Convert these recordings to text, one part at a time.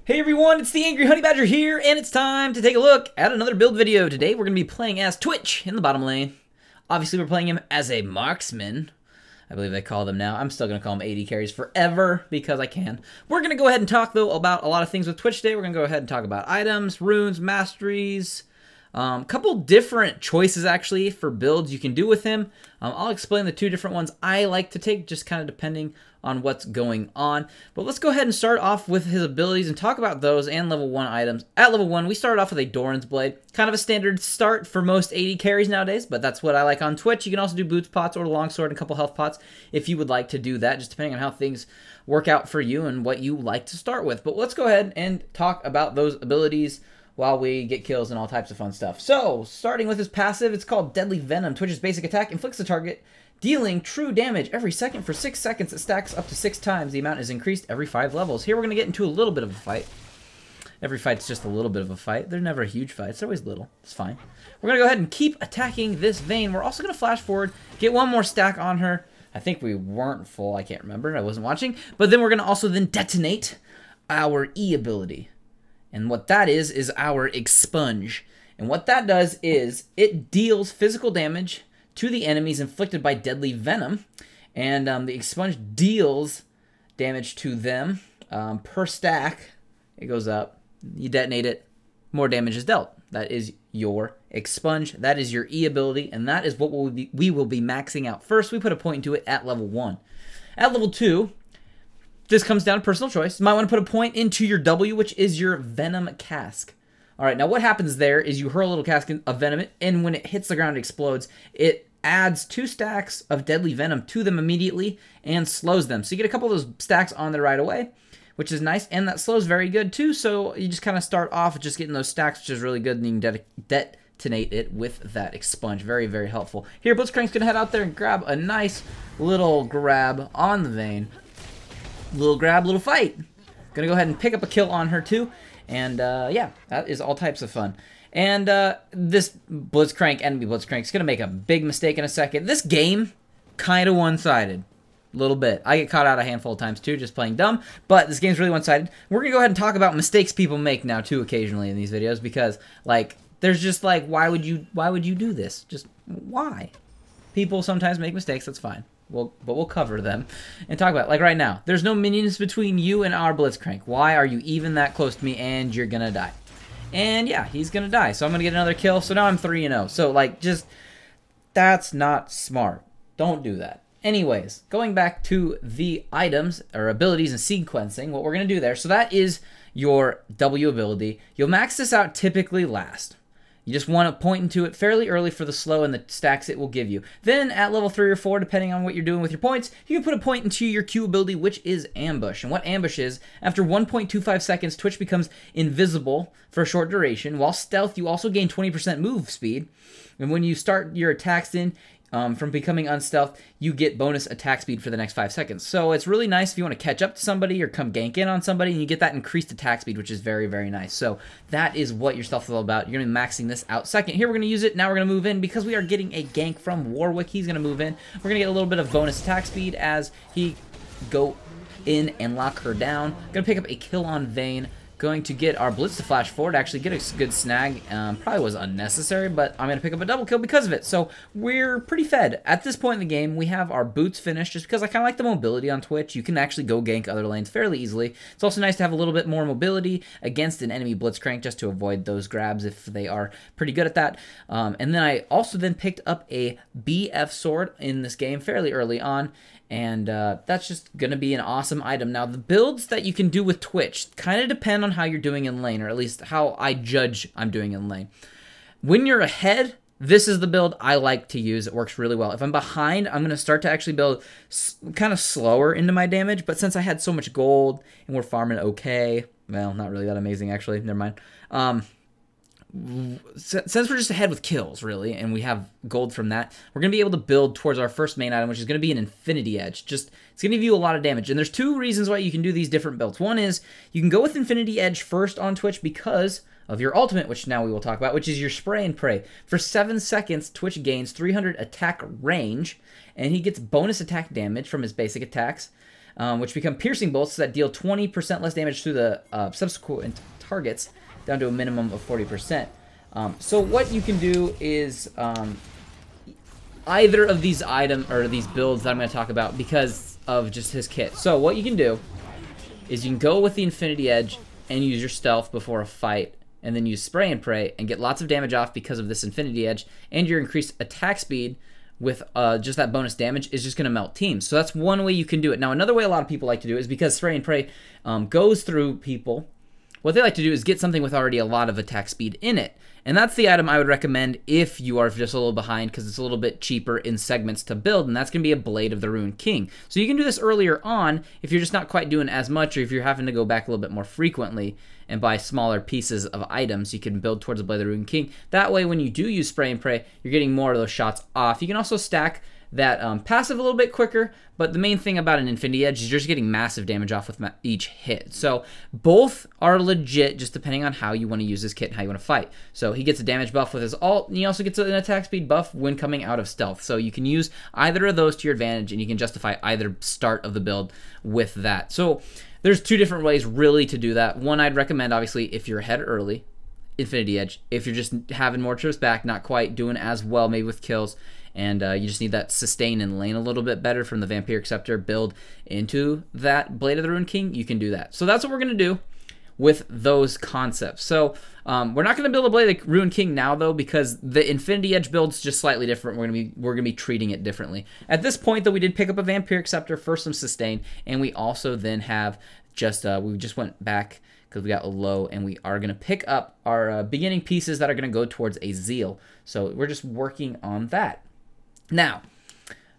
Hey everyone, it's the Angry Honey Badger here, and it's time to take a look at another build video. Today we're going to be playing as Twitch in the bottom lane. Obviously we're playing him as a marksman, I believe they call them now. I'm still going to call him AD carries forever because I can. We're going to go ahead and talk though about a lot of things with Twitch today. We're going to go ahead and talk about items, runes, masteries, couple different choices actually for builds you can do with him. I'll explain the two different ones I like to take, just kind of depending on what's going on. But let's go ahead and start off with his abilities and talk about those and level 1 items. At level 1, we started off with a Dorans Blade. Kind of a standard start for most AD carries nowadays, but that's what I like on Twitch. You can also do boots pots or longsword and a couple health pots if you would like to do that, just depending on how things work out for you and what you like to start with. But let's go ahead and talk about those abilities while we get kills and all types of fun stuff. So, starting with his passive, it's called Deadly Venom. Twitch's basic attack inflicts the target dealing true damage every second for 6 seconds. It stacks up to 6 times. The amount is increased every 5 levels. Here we're going to get into a little bit of a fight. Every fight's just a little bit of a fight. They're never huge fights. They're always little. It's fine. We're going to go ahead and keep attacking this Vayne. We're also going to flash forward, get one more stack on her. I think we weren't full. I can't remember. I wasn't watching. But then we're going to also then detonate our E ability. And what that is our Expunge. And what that does is it deals physical damage to the enemies inflicted by Deadly Venom. And the Expunge deals damage to them per stack. It goes up. You detonate it. More damage is dealt. That is your Expunge. That is your E ability. And that is what we will be maxing out. First, we put a point into it at level 1. At level 2... this comes down to personal choice. You might want to put a point into your W, which is your Venom Cask. All right, now what happens there is you hurl a little cask of Venom, and when it hits the ground, it explodes. It adds 2 stacks of Deadly Venom to them immediately and slows them. So you get a couple of those stacks on there right away, which is nice, and that slows very good too. So you just kind of start off just getting those stacks, which is really good, and you can detonate it with that Expunge. Very, very helpful. Here, Blitzcrank's going to head out there and grab a nice little grab on the Vayne. Little grab, little fight. Gonna go ahead and pick up a kill on her too. And yeah, that is all types of fun. And this Blitzcrank, enemy Blitzcrank, is gonna make a big mistake in a second. This game, kind of one-sided. A little bit. I get caught out a handful of times too, just playing dumb. But this game's really one-sided. We're gonna go ahead and talk about mistakes people make now too occasionally in these videos. Because, like, there's just like, why would you do this? Just, why? People sometimes make mistakes, that's fine. But we'll cover them and talk about it. Like right now, there's no minions between you and our Blitzcrank. Why are you even that close to me and you're gonna die? And yeah, he's gonna die. So I'm gonna get another kill. So now I'm 3-0. So like, just, that's not smart. Don't do that. Anyways, going back to the items or abilities and sequencing, what we're gonna do there. So that is your W ability. You'll max this out typically last. You just want to point into it fairly early for the slow and the stacks it will give you. Then at level 3 or 4, depending on what you're doing with your points, you can put a point into your Q ability, which is Ambush. And what Ambush is, after 1.25 seconds, Twitch becomes invisible for a short duration. While stealth, you also gain 20% move speed. And when you start your attacks from becoming unstealth, you get bonus attack speed for the next 5 seconds. So it's really nice if you want to catch up to somebody or come gank in on somebody, and you get that increased attack speed, which is very, very nice. So that is what your stealth is all about. You're going to be maxing this out. Second, here we're going to use it. Now we're going to move in because we are getting a gank from Warwick. He's going to move in. We're going to get a little bit of bonus attack speed as he go in and lock her down. Going to pick up a kill on Vayne. Going to get our Blitz to flash forward, actually get a good snag. Probably was unnecessary, but I'm going to pick up a double kill because of it. So we're pretty fed. At this point in the game, we have our boots finished just because I kind of like the mobility on Twitch. You can actually go gank other lanes fairly easily. It's also nice to have a little bit more mobility against an enemy Blitzcrank just to avoid those grabs if they are pretty good at that. And then I also then picked up a BF sword in this game fairly early on. And that's just going to be an awesome item. Now, the builds that you can do with Twitch kind of depend on how you're doing in lane, or at least how I judge I'm doing in lane. When you're ahead, this is the build I like to use. It works really well. If I'm behind, I'm going to start to actually build kind of slower into my damage. But since I had so much gold and we're farming okay, well, not really that amazing, actually. Never mind. Since we're just ahead with kills, really, and we have gold from that, we're going to be able to build towards our first main item, which is going to be an Infinity Edge. It's going to give you a lot of damage, and there's 2 reasons why you can do these different builds. One is you can go with Infinity Edge first on Twitch because of your ultimate, which now we will talk about, which is your Spray and Pray. For 7 seconds, Twitch gains 300 attack range, and he gets bonus attack damage from his basic attacks. which become piercing bolts that deal 20% less damage to the subsequent targets, down to a minimum of 40%. So what you can do is either of these items or these builds that I'm going to talk about because of just his kit. So what you can do is you can go with the Infinity Edge and use your stealth before a fight, and then use Spray and Pray and get lots of damage off because of this Infinity Edge, and your increased attack speed with just that bonus damage is just going to melt teams. So that's one way you can do it. Now, another way a lot of people like to do it is because Spray and Pray goes through people. What they like to do is get something with already a lot of attack speed in it. And that's the item I would recommend if you are just a little behind, because it's a little bit cheaper in segments to build, and that's going to be a Blade of the Ruined King. So you can do this earlier on if you're just not quite doing as much, or if you're having to go back a little bit more frequently and buy smaller pieces of items, you can build towards a Blade of the Ruined King. That way, when you do use Spray and Pray, you're getting more of those shots off. You can also stack that passive a little bit quicker, but the main thing about an Infinity Edge is you're just getting massive damage off with each hit. So both are legit, just depending on how you want to use this kit and how you want to fight. So he gets a damage buff with his ult, and he also gets an attack speed buff when coming out of stealth. So you can use either of those to your advantage, and you can justify either start of the build with that. So there's two different ways really to do that. One I'd recommend, obviously, if you're ahead early, Infinity Edge. If you're just having more troops back, not quite doing as well maybe with kills, and you just need that sustain in lane a little bit better from the Vampiric Scepter build into that Blade of the Ruined King, you can do that. So that's what we're going to do with those concepts. So we're not going to build a Blade of the Ruined King now, though, because the Infinity Edge build's just slightly different. We're going to be treating it differently. At this point, though, we did pick up a Vampiric Scepter for some sustain, and we also then have just we just went back because we got a low, and we are going to pick up our beginning pieces that are going to go towards a Zeal. So we're just working on that. Now,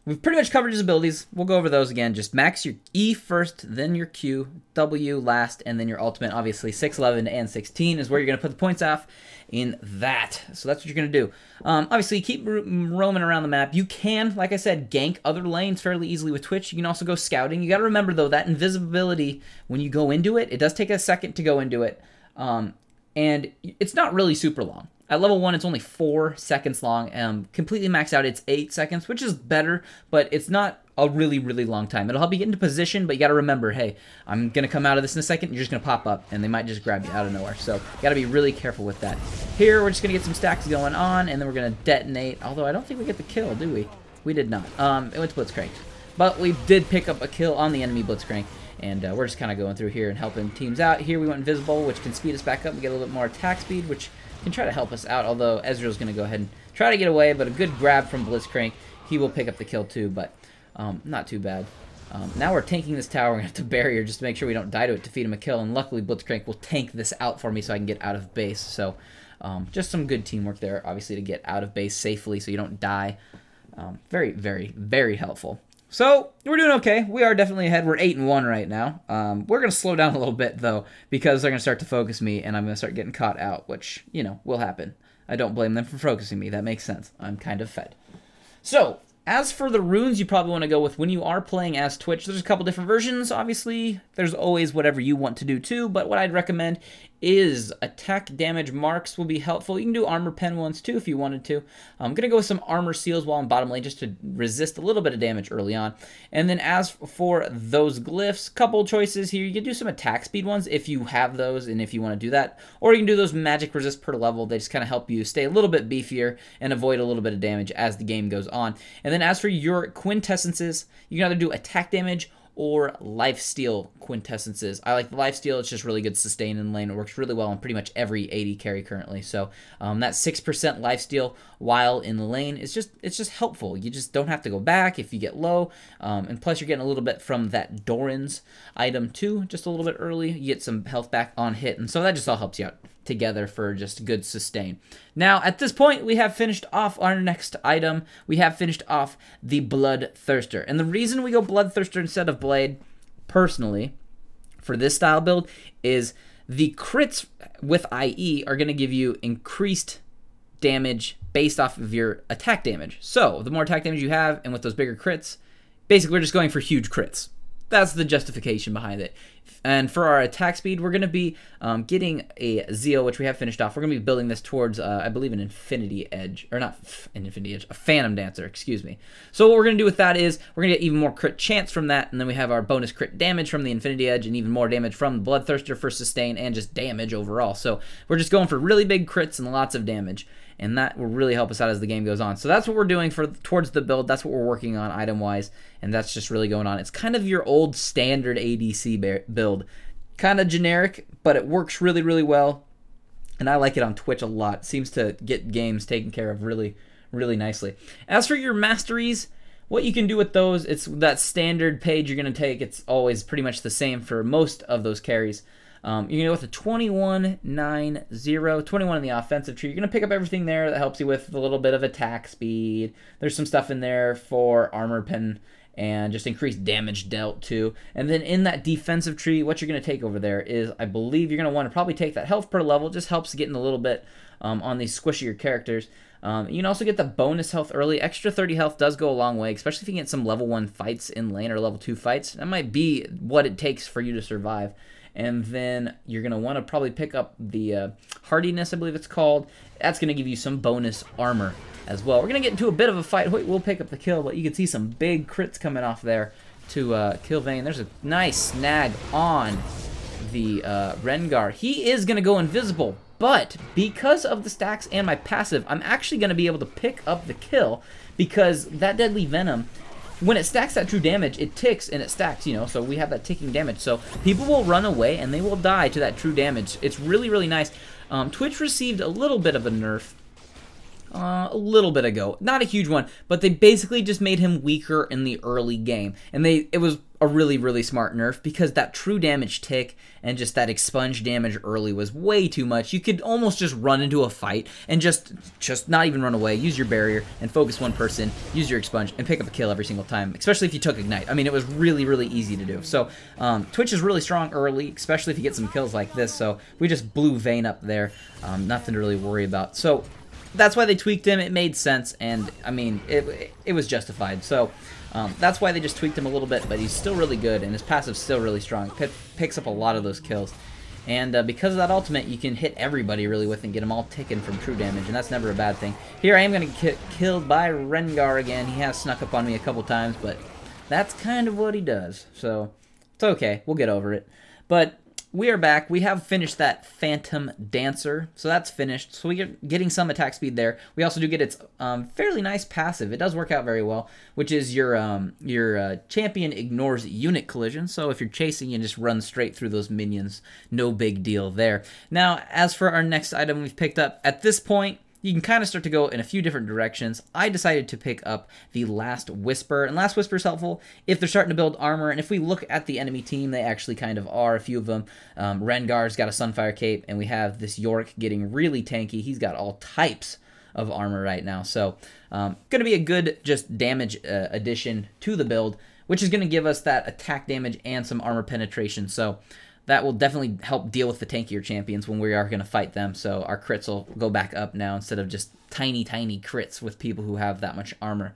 we've pretty much covered his abilities. We'll go over those again. Just max your E first, then your Q, W last, and then your ultimate. Obviously, 6, 11, and 16 is where you're going to put the points off in that. So that's what you're going to do. Obviously, keep roaming around the map. You can, like I said, gank other lanes fairly easily with Twitch. You can also go scouting. You got to remember, though, that invisibility, when you go into it, it does take a second to go into it. And it's not really super long. At level 1, it's only 4 seconds long. Completely maxed out, it's 8 seconds, which is better, but it's not a really, really long time. It'll help you get into position, but you got to remember, hey, I'm going to come out of this in a second, you're just going to pop up, and they might just grab you out of nowhere. So you got to be really careful with that. Here, we're just going to get some stacks going on, and then we're going to detonate, although I don't think we get the kill, do we? We did not. It went to Blitzcrank. But we did pick up a kill on the enemy Blitzcrank, and we're just kind of going through here and helping teams out. Here we went invisible, which can speed us back up and get a little bit more attack speed, which can try to help us out, although Ezreal's going to go ahead and try to get away, but a good grab from Blitzcrank. He will pick up the kill too, but not too bad. Now we're tanking this tower. We're going to have to barrier just to make sure we don't die to it to feed him a kill, and luckily Blitzcrank will tank this out for me so I can get out of base. So just some good teamwork there, obviously, to get out of base safely so you don't die. Very, very, very helpful. So, we're doing okay. We are definitely ahead. We're 8-1 right now. We're going to slow down a little bit, though, because they're going to start to focus me, and I'm going to start getting caught out, which, you know, will happen. I don't blame them for focusing me. That makes sense. I'm kind of fed. So, as for the runes you probably want to go with when you are playing as Twitch, there's a couple different versions, obviously. There's always whatever you want to do, too, but what I'd recommend is attack damage marks will be helpful. You can do armor pen ones too if you wanted to. I'm going to go with some armor seals while in bottom lane just to resist a little bit of damage early on. And then as for those glyphs, couple choices here. You can do some attack speed ones if you have those and if you want to do that. Or you can do those magic resist per level. They just kind of help you stay a little bit beefier and avoid a little bit of damage as the game goes on. And then as for your quintessences, you can either do attack damage or lifesteal quintessences. I like the lifesteal. It's just really good sustain in lane. It works really well on pretty much every AD carry currently. So that 6% lifesteal while in the lane is it's helpful. You just don't have to go back if you get low. And plus you're getting a little bit from that Dorans item too, just a little bit early. You get some health back on hit, and so that just all helps you out together for just good sustain. Now, at this point, we have finished off our next item. We have finished off the Bloodthirster. And the reason we go Bloodthirster instead of Blade, personally, for this style build, is the crits with IE are going to give you increased damage based off of your attack damage. So, the more attack damage you have, and with those bigger crits, basically we're just going for huge crits. That's the justification behind it. And for our attack speed, we're going to be getting a Zeal, which we have finished off. We're going to be building this towards, I believe, an Infinity Edge. Or not an Infinity Edge, a Phantom Dancer, excuse me. So what we're going to do with that is we're going to get even more crit chance from that. And then we have our bonus crit damage from the Infinity Edge and even more damage from the Bloodthirster for sustain and just damage overall. So we're just going for really big crits and lots of damage. And that will really help us out as the game goes on. So that's what we're doing for towards the build. That's what we're working on item-wise, and that's just really going on. It's kind of your old standard ADC build. Kind of generic, but it works really, really well, and I like it on Twitch a lot. It seems to get games taken care of really, really nicely. As for your Masteries, what you can do with those, it's that standard page you're going to take. It's always pretty much the same for most of those carries. You're going to go with a 21-9-0, 21 in the offensive tree. You're going to pick up everything there that helps you with a little bit of attack speed. There's some stuff in there for armor pen and just increased damage dealt too. And then in that defensive tree, what you're going to take over there is, I believe you're going to want to probably take that health per level. It just helps getting a little bit on these squishier characters. You can also get the bonus health early. Extra 30 health does go a long way, especially if you get some level 1 fights in lane or level 2 fights. That might be what it takes for you to survive. And then you're going to want to probably pick up the hardiness, I believe it's called. That's going to give you some bonus armor as well. We're going to get into a bit of a fight. We'll pick up the kill, but you can see some big crits coming off there to kill Vayne. There's a nice snag on the Rengar. He is going to go invisible, but because of the stacks and my passive, I'm actually going to be able to pick up the kill because that Deadly Venom, when it stacks that true damage, it ticks and it stacks, you know, so we have that ticking damage. So people will run away and they will die to that true damage. It's really, really nice. Twitch received a little bit of a nerf a little bit ago. Not a huge one, but they basically just made him weaker in the early game. And it was a really, really smart nerf because that true damage tick and just that expunge damage early was way too much. You could almost just run into a fight and just not even run away. Use your barrier and focus one person, use your expunge, and pick up a kill every single time, especially if you took Ignite. I mean, it was really, really easy to do. So Twitch is really strong early, especially if you get some kills like this. So we just blew Vayne up there. Nothing to really worry about. So that's why they tweaked him. It made sense, and I mean, it was justified. So that's why they just tweaked him a little bit, but he's still really good, and his passive's still really strong. Picks up a lot of those kills. And because of that ultimate, you can hit everybody really with and get them all ticking from true damage, and that's never a bad thing. Here I am going to get killed by Rengar again. He has snuck up on me a couple times, but that's kind of what he does. So it's okay. We'll get over it. But we are back. We have finished that Phantom Dancer, so that's finished. So we're getting some attack speed there. We also do get its fairly nice passive. It does work out very well, which is your champion ignores unit collision. So if you're chasing, you just run straight through those minions. No big deal there. Now, as for our next item we've picked up, at this point, you can kind of start to go in a few different directions. I decided to pick up the Last Whisper, and Last Whisper is helpful if they're starting to build armor, and if we look at the enemy team, they actually kind of are, a few of them. Rengar's got a Sunfire Cape, and we have this Yorick getting really tanky. He's got all types of armor right now, so going to be a good just damage addition to the build, which is going to give us that attack damage and some armor penetration, so that will definitely help deal with the tankier champions when we are going to fight them. So our crits will go back up now instead of just tiny, tiny crits with people who have that much armor.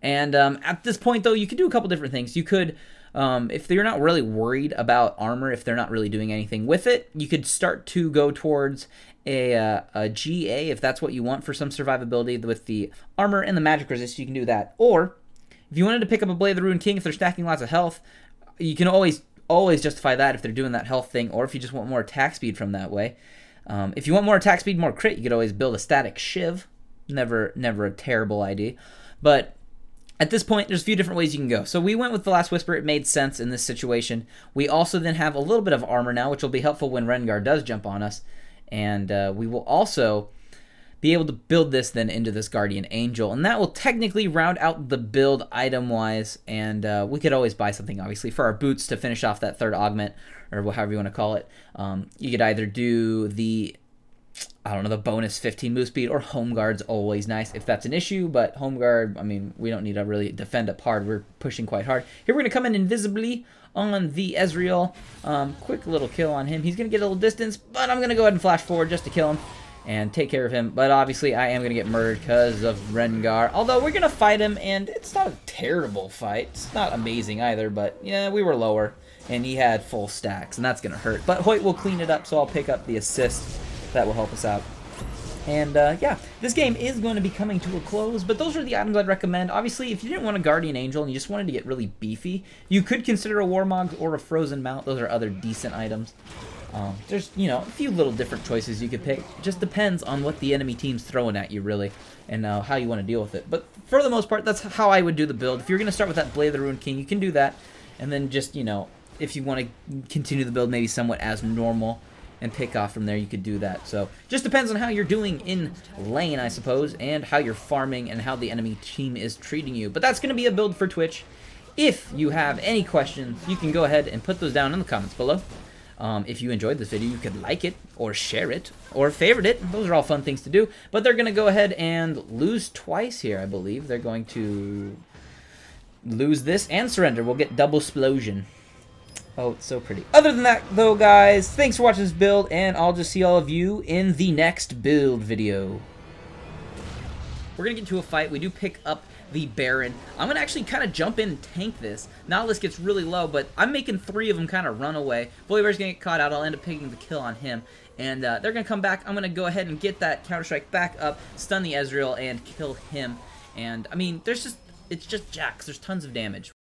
And at this point, though, you could do a couple different things. You could, if you're not really worried about armor, if they're not really doing anything with it, you could start to go towards a GA if that's what you want for some survivability with the armor and the magic resist. You can do that. Or if you wanted to pick up a Blade of the Ruined King, if they're stacking lots of health, you can always justify that if they're doing that health thing, or if you just want more attack speed from that way. If you want more attack speed, more crit, you could always build a static Shiv. Never a terrible idea. But at this point, there's a few different ways you can go. So we went with the Last Whisper. It made sense in this situation. We also then have a little bit of armor now, which will be helpful when Rengar does jump on us. And we will also be able to build this then into this Guardian Angel, and that will technically round out the build item-wise, and we could always buy something, obviously, for our boots to finish off that third augment, or however you want to call it. You could either do the, I don't know, the bonus 15 move speed, or Home Guard's always nice if that's an issue, but Home Guard, I mean, we don't need to really defend up hard. We're pushing quite hard. Here we're going to come in invisibly on the Ezreal. Quick little kill on him. He's going to get a little distance, but I'm going to go ahead and flash forward just to kill him and take care of him. But obviously I am going to get murdered because of Rengar. Although we're going to fight him, and it's not a terrible fight. It's not amazing either, but yeah, we were lower. and he had full stacks, and that's going to hurt. But Hoyt will clean it up, so I'll pick up the assist. That will help us out. And yeah, this game is going to be coming to a close, but those are the items I'd recommend. Obviously, if you didn't want a Guardian Angel and you just wanted to get really beefy, you could consider a Warmog or a Frozen Mount. Those are other decent items. There's, you know, a few little different choices you could pick. It just depends on what the enemy team's throwing at you, really, and how you want to deal with it. But for the most part, that's how I would do the build. If you're going to start with that Blade of the Ruined King, you can do that, and then just, you know, if you want to continue the build maybe somewhat as normal, and pick off from there, you could do that. So just depends on how you're doing in lane, I suppose, and how you're farming and how the enemy team is treating you. But that's going to be a build for Twitch. If you have any questions, you can go ahead and put those down in the comments below. If you enjoyed this video, you could like it, or share it, or favorite it. Those are all fun things to do. But they're going to go ahead and lose twice here, I believe. They're going to lose this and surrender. We'll get double explosion. Oh, it's so pretty. Other than that, though, guys, thanks for watching this build, and I'll just see all of you in the next build video. We're going to get into a fight. We do pick up the Baron. I'm going to actually kind of jump in and tank this. Nautilus gets really low, but I'm making 3 of them kind of run away. Volibear's going to get caught out. I'll end up picking the kill on him. And they're going to come back. I'm going to go ahead and get that Counter-Strike back up, stun the Ezreal, and kill him. And, I mean, it's just Jax. There's tons of damage.